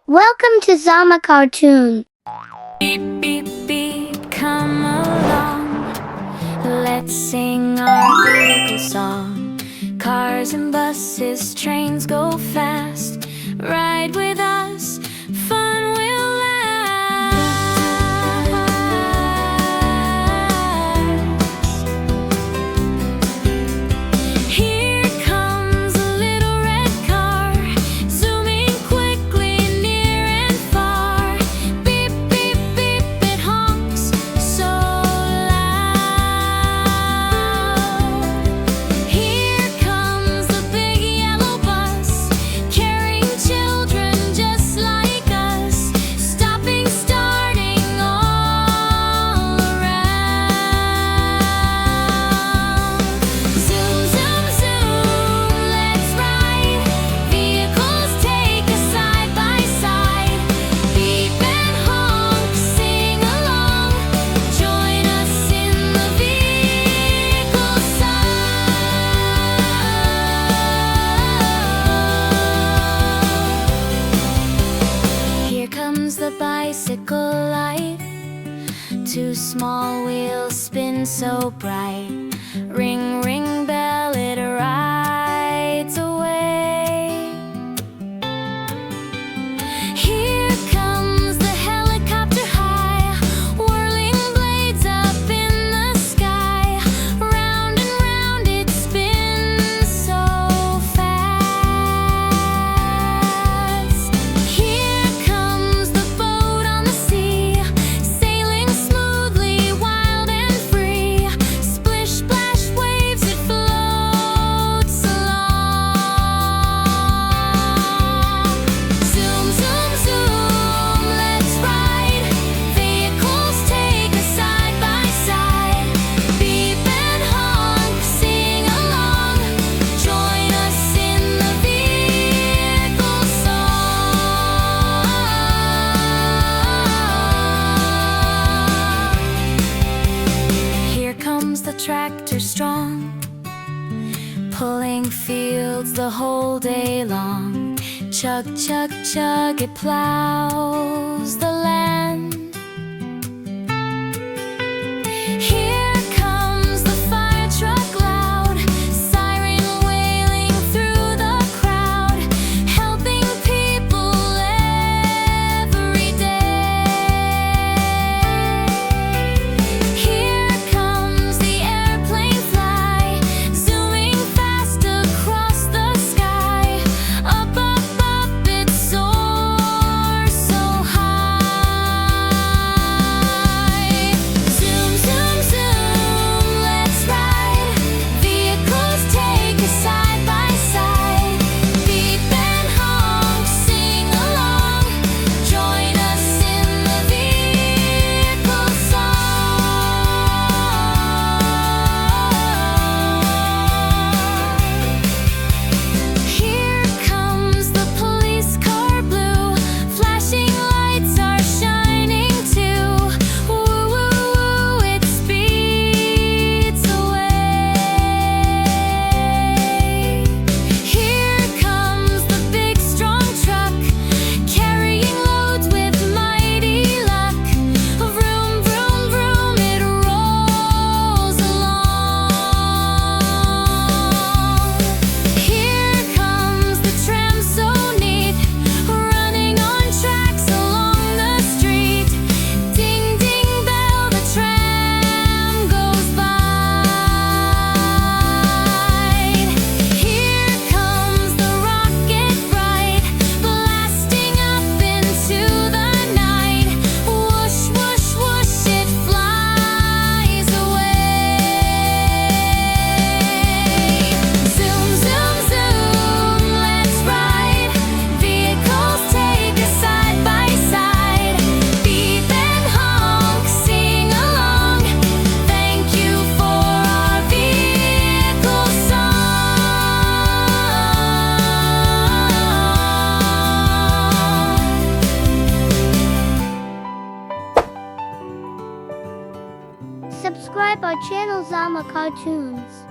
Welcome to Zama Cartoon. Beep, beep, beep, come along. Let's sing our vehicle song. Cars and buses, trains go fast. Ride with us, fun will last. Here comes a little red car, zooming quickly near and far. Beep, beep, beep, it honks so loud. Here comes the big yellow bus, carrying children just like us, stopping, starting all around. Zoom, zoom, zoom, let's ride. Vehicles take us side by side. Beep and honk, sing along. Join us in the vehicle song. Here comes the bicycle light. Two small wheels spin so bright. Ring, ring, bell, it rides away. Here comes the helicopter high, whirling blades up in the sky. Round and round it spins so fast. Here comes the boat on the sea, sailing smoothly, wild and free. Splish, splash, waves, it floats along. Zoom, zoom, zoom, let's ride. Vehicles take us side by side. Beep and honk, sing along. Join us in the vehicle song. Here comes the tractor strong, pulling fields the whole day long. Chug, chug, chug, it plows the land. Here comes the fire truck loud, siren wailing through the crowd, helping people every day. Here comes the airplane fly, zooming fast across the sky. Up, up, up, it soars so high. Zoom, zoom, zoom, let's ride. Vehicles take us side by side. Beep and honk, sing along. Join us in the vehicle song. Here comes the police car blue, flashing lights are shining too. Woo, woo, woo, it speeds away. Here comes the big strong truck, carrying loads with mighty luck. Vroom, vroom, vroom, it rolls along. Here comes the tram so neat, running on tracks along the street. Ding, ding, bell, the tram goes by. Here comes the rocket bright, blasting up into the night. Whoosh, whoosh, whoosh, it flies away. Zoom, zoom, zoom, let's ride. Vehicles take us side by side. Beep and honk, sing along. Thank you for our vehicle song. Subscribe our channel Zama Cartoons.